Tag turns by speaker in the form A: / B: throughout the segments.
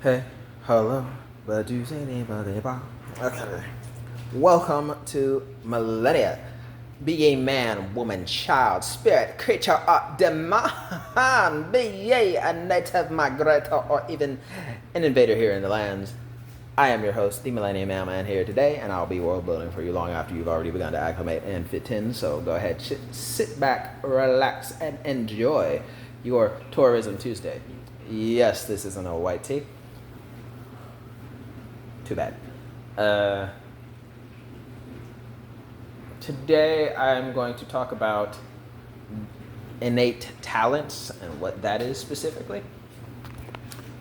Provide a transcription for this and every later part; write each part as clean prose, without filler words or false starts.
A: Hey, hello, but you say anybody about? Okay. Welcome to Millenia. Be a man, woman, child, spirit, creature, or demand. Be a native migrator or even an invader here in the lands. I am your host, the Millennium Man here today, and I'll be world building for you long after you've already begun to acclimate and fit in. So go ahead, sit back, relax, and enjoy your Tourism Tuesday. Yes, this isn't a white tea. Too bad. Today I'm going to talk about innate talents and what that is specifically.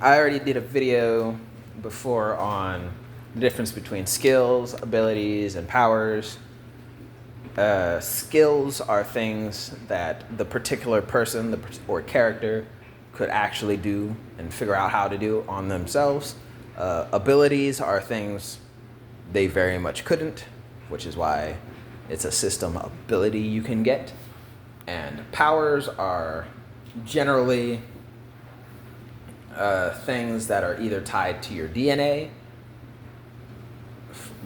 A: I already did a video before on the difference between skills, abilities, and powers. Skills are things that the particular person or character could actually do and figure out how to do on themselves. Abilities are things they very much couldn't, which is why it's a system ability you can get. And powers are generally things that are either tied to your DNA,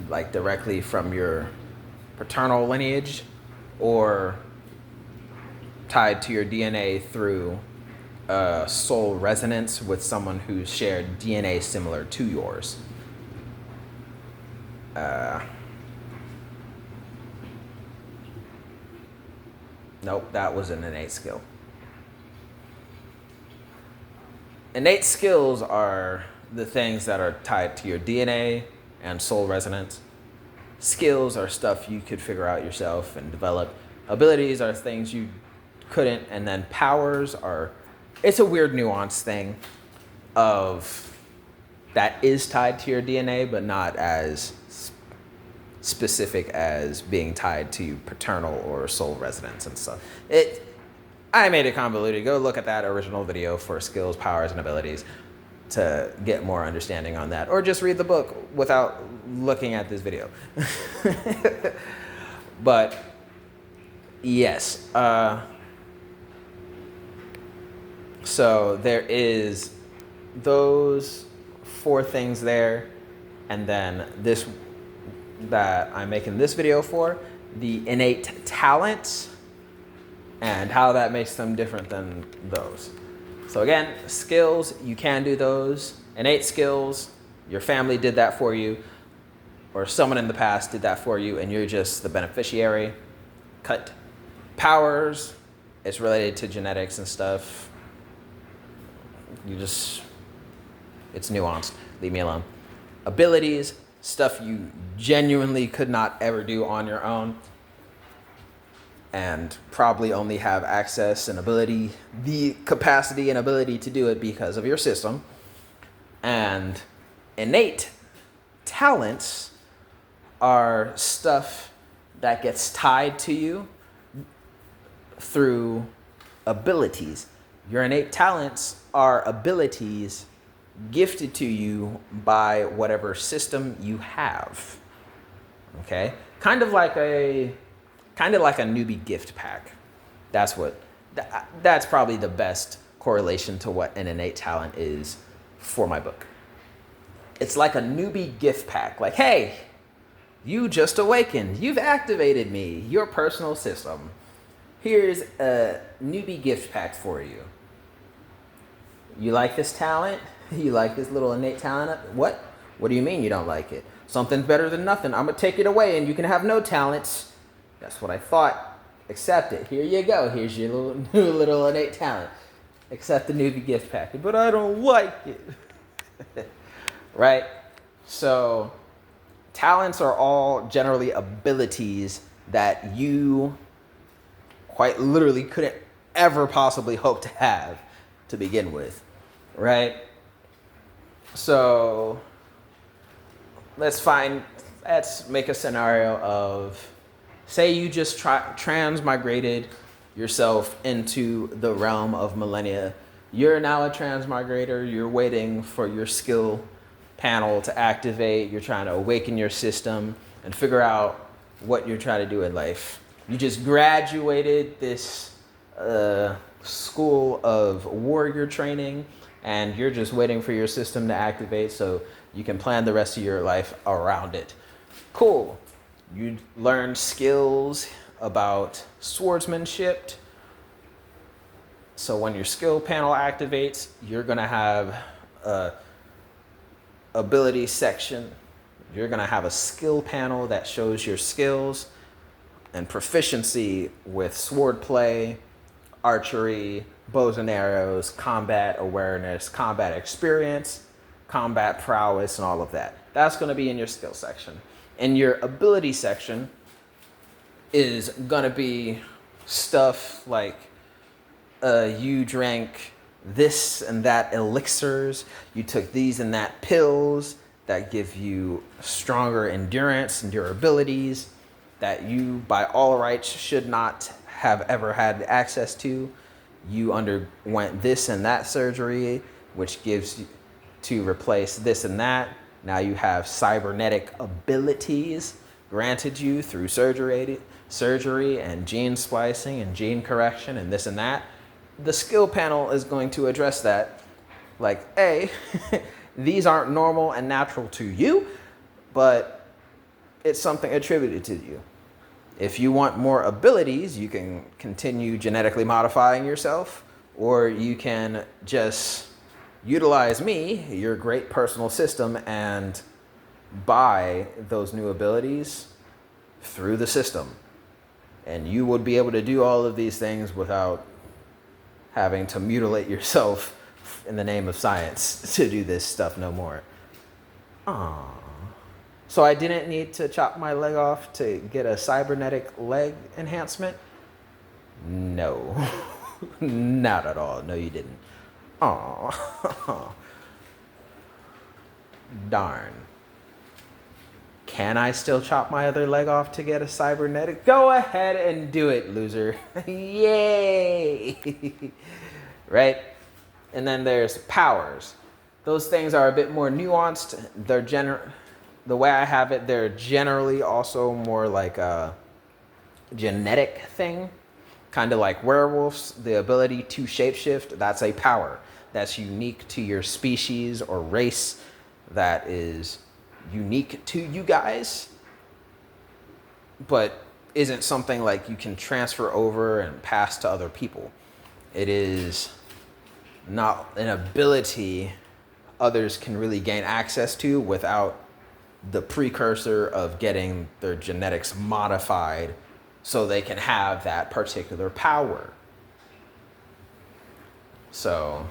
A: like directly from your paternal lineage, or tied to your DNA through soul resonance with someone who's shared DNA similar to yours. Nope, that was an innate skill. Innate skills are the things that are tied to your DNA and soul resonance. Skills are stuff you could figure out yourself and develop. Abilities are things you couldn't, and then powers are, it's a weird nuanced thing of that is tied to your DNA, but not as specific as being tied to paternal or soul resonance and stuff. I made it convoluted. Go look at that original video for skills, powers, and abilities to get more understanding on that, or just read the book without looking at this video. But yes, so there is those four things there, and then this that I'm making this video for, the innate talents and how that makes them different than those. So again, skills, you can do those. Innate skills, your family did that for you, or someone in the past did that for you, and you're just the beneficiary. Cut. Powers, it's related to genetics and stuff. It's nuanced. Leave me alone. Abilities, stuff you genuinely could not ever do on your own, and probably only have access and ability, the capacity and ability to do it because of your system. And innate talents are stuff that gets tied to you through abilities. Your innate talents are abilities gifted to you by whatever system you have. Okay? Kind of like a newbie gift pack. That's probably the best correlation to what an innate talent is for my book. It's like a newbie gift pack. Like, hey, you just awakened. You've activated me, your personal system. Here's a newbie gift pack for you. You like this talent? You like this little innate talent? What? What do you mean you don't like it? Something's better than nothing. I'm going to take it away and you can have no talents. That's what I thought. Accept it. Here you go. Here's your new little innate talent. Accept the newbie gift package. But I don't like it. Right? So talents are all generally abilities that you quite literally couldn't ever possibly hope to have to begin with. Right? So let's make a scenario of, say you just transmigrated yourself into the realm of Millenia. You're now a transmigrator. You're waiting for your skill panel to activate. You're trying to awaken your system and figure out what you're trying to do in life. You just graduated this school of warrior training, and you're just waiting for your system to activate so you can plan the rest of your life around it. Cool. You learn skills about swordsmanship. So when your skill panel activates, you're going to have a ability section. You're going to have a skill panel that shows your skills and proficiency with swordplay, archery, bows and arrows, combat awareness, combat experience, combat prowess, and all of that. That's going to be in your skill section. And your ability section is going to be stuff like you drank this and that elixirs, you took these and that pills that give you stronger endurance and durabilities that you by all rights should not have ever had access to. You underwent this and that surgery, which gives you to replace this and that. Now you have cybernetic abilities granted you through surgery and gene splicing and gene correction and this and that. The skill panel is going to address that. Like, hey, these aren't normal and natural to you, but it's something attributed to you. If you want more abilities, you can continue genetically modifying yourself, or you can just utilize me, your great personal system, and buy those new abilities through the system. And you would be able to do all of these things without having to mutilate yourself in the name of science to do this stuff no more. Aww. So I didn't need to chop my leg off to get a cybernetic leg enhancement? No. Not at all. No, you didn't. Aww. Darn. Can I still chop my other leg off to get a cybernetic? Go ahead and do it, loser. Yay! Right? And then there's powers. Those things are a bit more nuanced. The way I have it, they're generally also more like a genetic thing. Kind of like werewolves, the ability to shapeshift, that's a power. That's unique to your species or race. That is unique to you guys, but isn't something like you can transfer over and pass to other people. It is not an ability others can really gain access to without the precursor of getting their genetics modified so they can have that particular power. So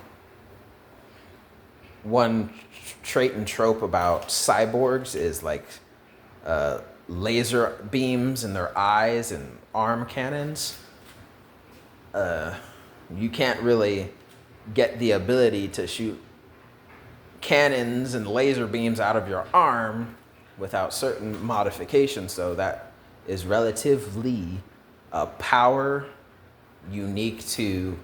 A: one trait and trope about cyborgs is like laser beams in their eyes and arm cannons. You can't really get the ability to shoot cannons and laser beams out of your arm without certain modifications. So that is relatively a power unique to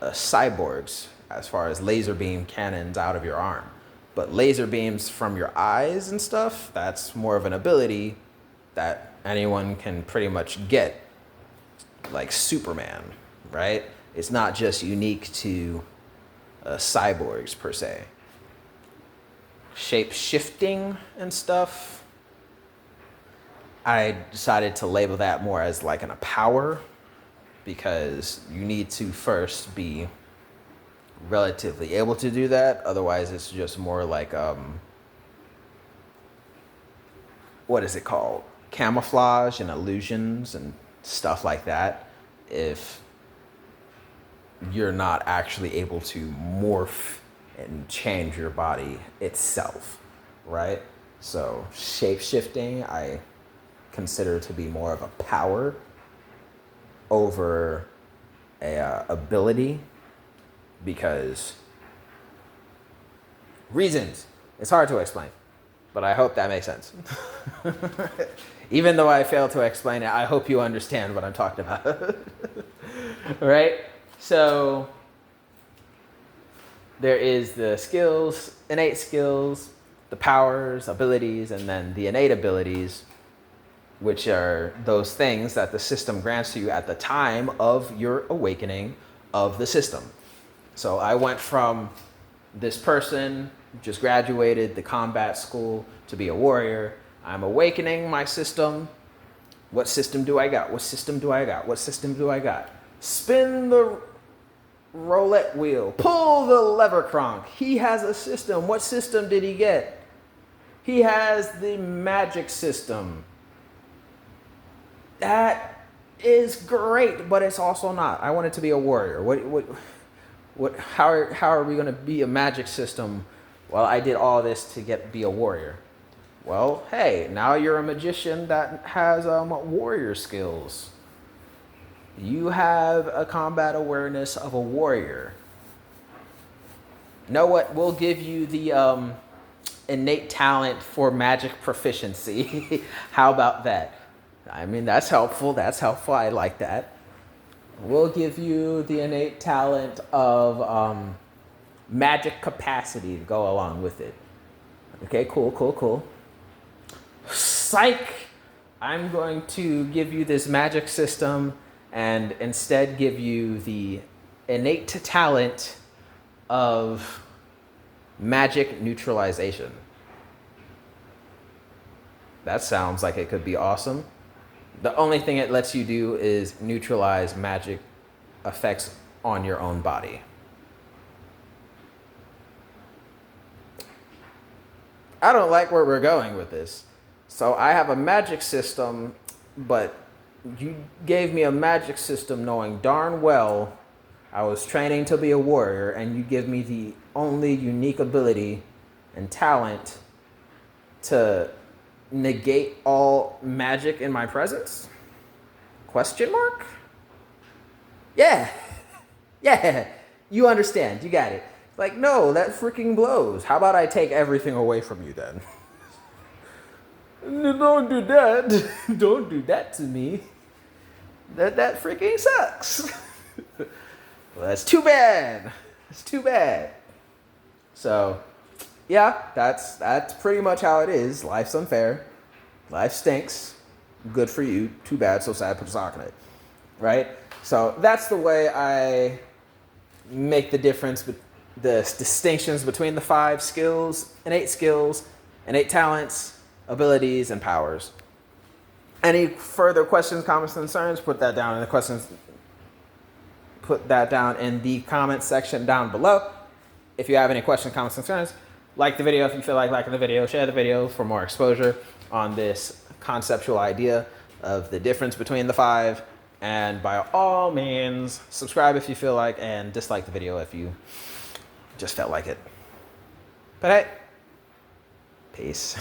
A: cyborgs as far as laser beam cannons out of your arm. But laser beams from your eyes and stuff, that's more of an ability that anyone can pretty much get, like Superman, right? It's not just unique to cyborgs per se. Shape shifting and stuff, I decided to label that more as like a power, because you need to first be relatively able to do that. Otherwise, it's just more like what is it called? Camouflage and illusions and stuff like that. If you're not actually able to morph and change your body itself, right? So shape-shifting, I consider to be more of a power over a ability, because reasons. It's hard to explain, but I hope that makes sense. Even though I failed to explain it, I hope you understand what I'm talking about. Right? So there is the skills, innate skills, the powers, abilities, and then the innate abilities, which are those things that the system grants to you at the time of your awakening of the system. So I went from this person, just graduated the combat school, to be a warrior. I'm awakening my system. What system do I got? What system do I got? What system do I got? Spin the roulette wheel. Pull the lever cronk. He has a system. What system did he get? He has the magic system. That is great, but it's also not. I wanted to be a warrior. How are we going to be a magic system while I did all this to be a warrior? Well, hey, now you're a magician that has warrior skills. You have a combat awareness of a warrior. Know what? We'll give you the innate talent for magic proficiency. How about that? I mean, that's helpful. That's helpful. I like that. We'll give you the innate talent of magic capacity to go along with it. Okay, cool. Psych! I'm going to give you this magic system and instead give you the innate talent of magic neutralization. That sounds like it could be awesome. The only thing it lets you do is neutralize magic effects on your own body. I don't like where we're going with this. So I have a magic system, but you gave me a magic system knowing darn well I was training to be a warrior, and you give me the only unique ability and talent to negate all magic in my presence? Question mark? Yeah. You understand. You got it. Like, no, that freaking blows. How about I take everything away from you then? Don't do that. Don't do that to me. That freaking sucks. Well, that's too bad. It's too bad. So, yeah, that's pretty much how it is. Life's unfair. Life stinks. Good for you. Too bad. So sad. Put a sock in it. Right? So that's the way I make the difference, the distinctions between the 5 skills, innate talents, abilities, and powers. Any further questions, comments, concerns? Put that down in the comment section down below. If you have any questions, comments, concerns, like the video if you feel like liking the video, share the video for more exposure on this conceptual idea of the difference between the 5. And by all means, subscribe if you feel like, and dislike the video if you just felt like it. But hey, peace.